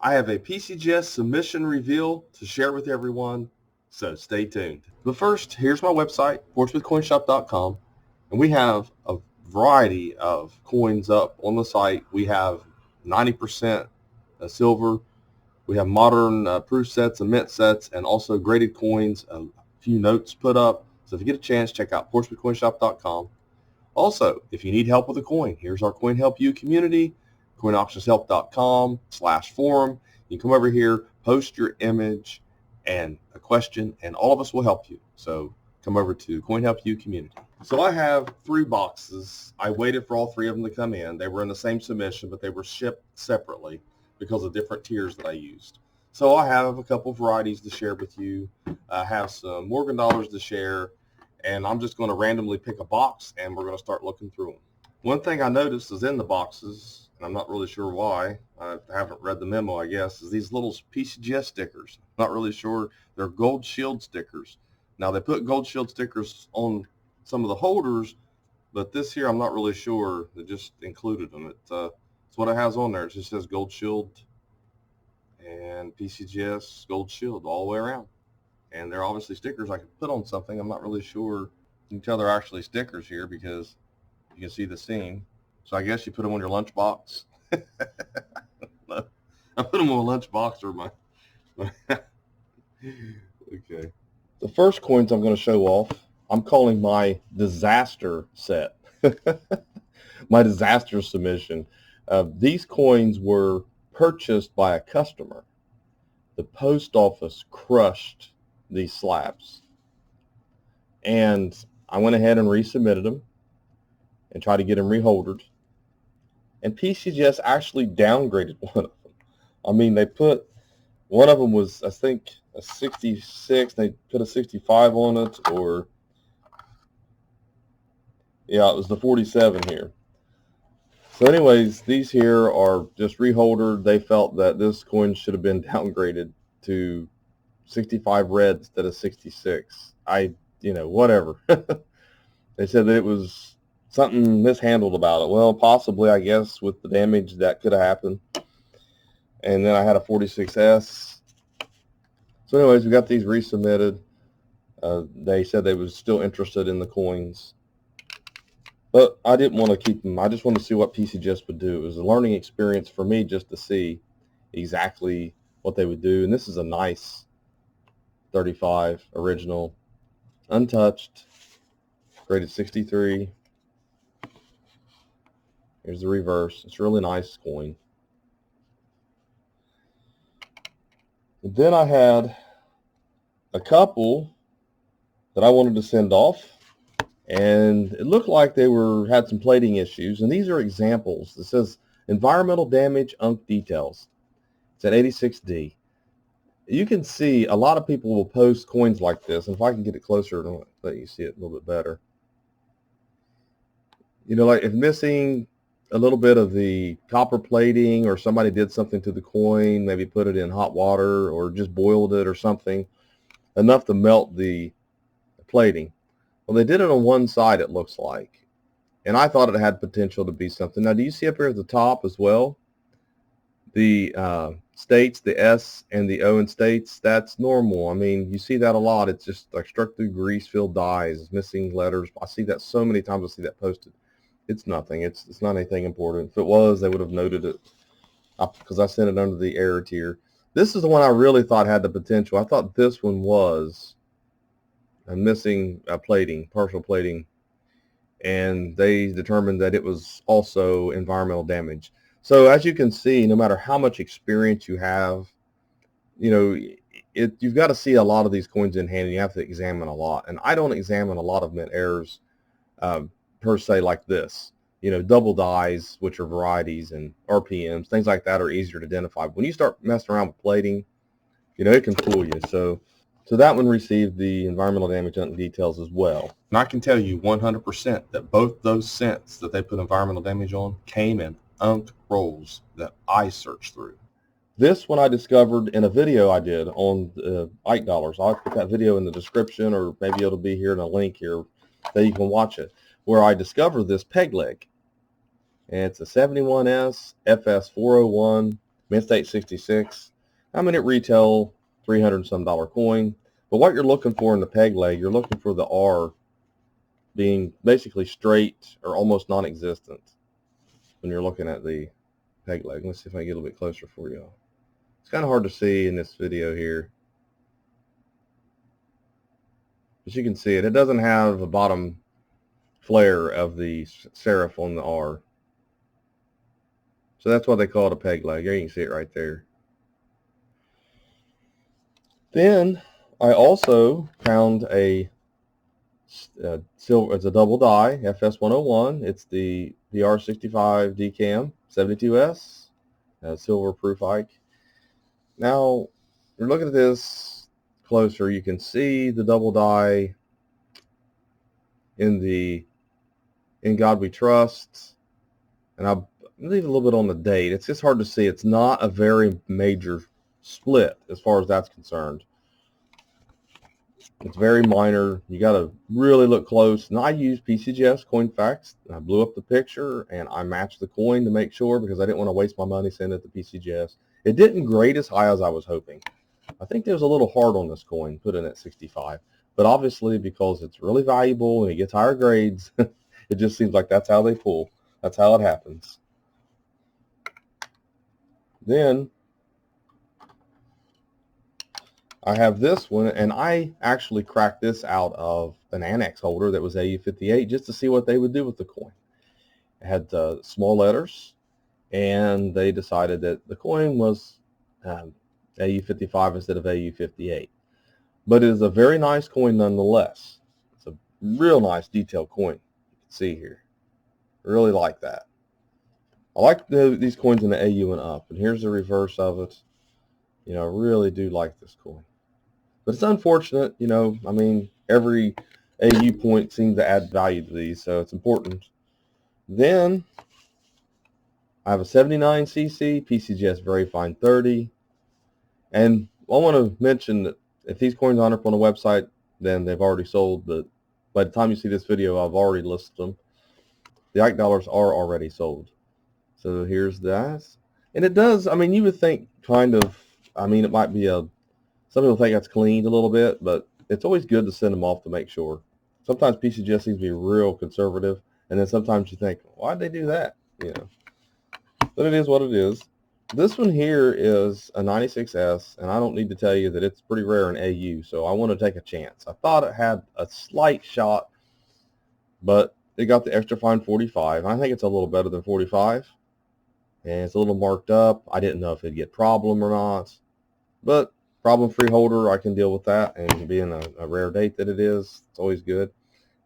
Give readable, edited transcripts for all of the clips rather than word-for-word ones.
I have a PCGS submission reveal to share with everyone, so stay tuned. But first, here's my website, portsmouthcoinshop.com, and we have a variety of coins up on the site. We have 90% silver. We have modern proof sets and mint sets, and also graded coins, a few notes put up. So if you get a chance, check out portsmouthcoinshop.com. Also, if you need help with a coin, here's our Coin Help You community, coinauctionshelp.com/forum. You can come over here, post your image and a question, and all of us will help you. So come over to Coin Help You community. So I have 3 boxes. I waited for all 3 of them to come in. They were in the same submission, but they were shipped separately because of different tiers that I used. So I have a couple varieties to share with you. I have some Morgan dollars to share, and I'm just going to randomly pick a box, and we're going to start looking through them. One thing I noticed is in the boxes, and I'm not really sure why, I haven't read the memo, I guess, is these little PCGS stickers. I'm not really sure. They're gold shield stickers. Now, they put gold shield stickers on some of the holders, but this here, I'm not really sure. They just included them. It's what it has on there. It just says gold shield and PCGS gold shield all the way around. And they're obviously stickers I could put on something. I'm not really sure. You can tell they're actually stickers here because you can see the seam. So I guess you put them on your lunchbox. I put them on a lunchbox or my okay. The first coins I'm going to show off, I'm calling my disaster set. My disaster submission. These coins were purchased by a customer. The post office crushed these slabs, and I went ahead and resubmitted them and tried to get them reholdered, and PCGS actually downgraded one of them. I mean, they put, one of them was, I think, a 66, they put a 65 on it, or yeah, it was the 47 here. So anyways, these here are just reholdered. They felt that this coin should have been downgraded to 65 red instead of 66. Whatever. They said that it was something mishandled about it. Well, possibly, I guess, with the damage that could have happened. And then I had a 46S. So anyways, we got these resubmitted. They said they was still interested in the coins. But I didn't want to keep them. I just wanted to see what PCGS would do. It was a learning experience for me just to see exactly what they would do. And this is a nice 35 original, untouched, graded 63. Here's the reverse. It's a really nice coin. And then I had a couple that I wanted to send off, and it looked like they had some plating issues. And these are examples. It says environmental damage, UNC details. It's at 86D. You can see a lot of people will post coins like this, and if I can get it closer, I'll let you see it a little bit better. Like if missing a little bit of the copper plating, or somebody did something to the coin, maybe put it in hot water or just boiled it or something, enough to melt the plating. Well, they did it on one side, it looks like, and I thought it had potential to be something. Now, do you see up here at the top as well? The states, the S and the O in states, that's normal. I mean, you see that a lot. It's just like struck through grease-filled dyes, missing letters. I see that so many times. I see that posted. It's nothing. It's not anything important. If it was, they would have noted it because I sent it under the error tier. This is the one I really thought had the potential. I thought this one was a missing plating, partial plating, and they determined that it was also environmental damage. So as you can see, no matter how much experience you have, you've got to see a lot of these coins in hand, and you have to examine a lot. And I don't examine a lot of mint errors per se like this. Double dies, which are varieties, and RPMs, things like that are easier to identify. But when you start messing around with plating, it can fool you. So that one received the environmental damage details as well. And I can tell you 100% that both those cents that they put environmental damage on came in UNC rolls that I searched through. This one I discovered in a video I did on Ike dollars. I'll put that video in the description, or maybe it'll be here in a link here that you can watch it, where I discovered this peg leg. And it's a 71S FS401 mint state 66. I mean, it retail $300 and some coin. But what you're looking for in the peg leg, you're looking for the R being basically straight or almost non-existent when you're looking at the peg leg. Let's see if I can get a little bit closer for you. It's kind of hard to see in this video here. But you can see it. It doesn't have a bottom flare of the serif on the R. So that's what they call it, a peg leg. There you can see it right there. Then I also found a silver. It's a double die FS101. It's the PR65 DCAM 72S silver proof Ike. Now you're looking at this closer. You can see the double die in God We Trust, and I'll leave a little bit on the date. It's just hard to see. It's not a very major split as far as that's concerned. It's very minor. You got to really look close. And I used PCGS coin facts. I blew up the picture and I matched the coin to make sure, because I didn't want to waste my money sending it to PCGS. It didn't grade as high as I was hoping. I think it was a little hard on this coin, put in at 65. But obviously, because it's really valuable and it gets higher grades, it just seems like that's how they pull. That's how it happens. Then I have this one, and I actually cracked this out of an annex holder that was AU58 just to see what they would do with the coin. It had small letters, and they decided that the coin was AU55 instead of AU58. But it is a very nice coin nonetheless. It's a real nice detailed coin. You can see here. Really like that. I like these coins in the AU and up, and here's the reverse of it. You know, I really do like this coin. But it's unfortunate, you know, I mean, every AU point seems to add value to these, so it's important. Then I have a 79cc PCGS Very Fine 30. And I want to mention that if these coins aren't up on the website, then they've already sold. But by the time you see this video, I've already listed them. The Ike dollars are already sold. So here's that. And it does, I mean, you would think kind of, I mean, it might be some people think that's cleaned a little bit, but it's always good to send them off to make sure. Sometimes PCGS seems to be real conservative, and then sometimes you think, why'd they do that? You know. But it is what it is. This one here is a 96S, and I don't need to tell you that it's pretty rare in AU, so I want to take a chance. I thought it had a slight shot, but it got the extra fine 45. I think it's a little better than 45, and it's a little marked up. I didn't know if it'd get problem or not, but problem-free holder, I can deal with that, and being a rare date that it is, it's always good.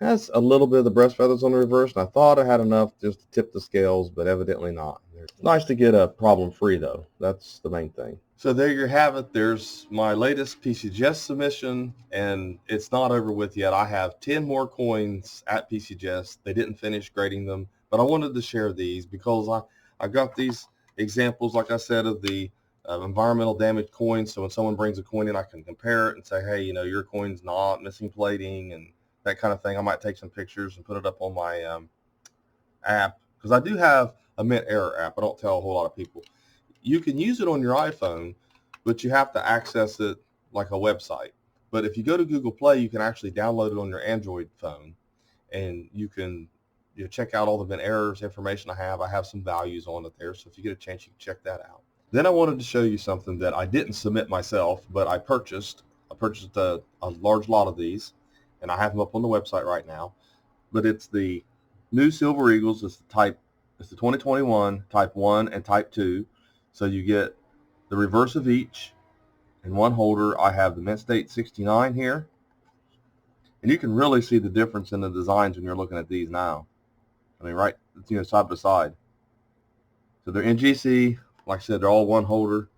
It has a little bit of the breast feathers on the reverse, and I thought I had enough just to tip the scales, but evidently not. It's nice to get a problem-free, though. That's the main thing. So there you have it. There's my latest PCGS submission, and it's not over with yet. I have 10 more coins at PCGS. They didn't finish grading them, but I wanted to share these because I got these examples, like I said, of the environmental damage coins. So when someone brings a coin in, I can compare it and say, hey, you know, your coin's not missing plating and that kind of thing. I might take some pictures and put it up on my app, because I do have a Mint Error app. I don't tell a whole lot of people. You can use it on your iPhone, but you have to access it like a website. But if you go to Google Play, you can actually download it on your Android phone, and you can check out all the Mint Errors information I have. I have some values on it there, so if you get a chance, you can check that out. Then I wanted to show you something that I didn't submit myself, but I purchased. I purchased a large lot of these, and I have them up on the website right now. But it's the new Silver Eagles. It's the 2021 Type 1 and Type 2. So you get the reverse of each in one holder. I have the Mint State 69 here. And you can really see the difference in the designs when you're looking at these now. I mean, right, side by side. So they're NGC. Like I said, they're all one holder.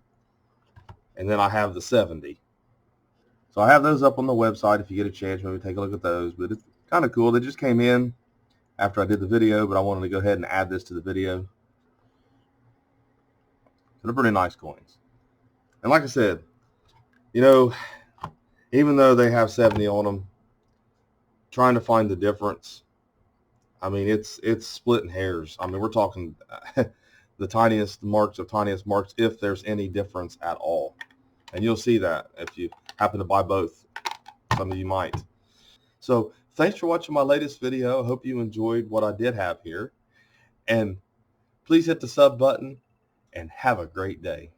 And then I have the 70. So I have those up on the website. If you get a chance, maybe take a look at those. But it's kind of cool. They just came in after I did the video, but I wanted to go ahead and add this to the video. So they're pretty nice coins. And like I said, you know, even though they have 70 on them, trying to find the difference, I mean, it's splitting hairs. I mean, we're talking the tiniest marks of tiniest marks, if there's any difference at all. And you'll see that if you happen to buy both. Some of you might. So thanks for watching my latest video. I hope you enjoyed what I did have here. And please hit the sub button and have a great day.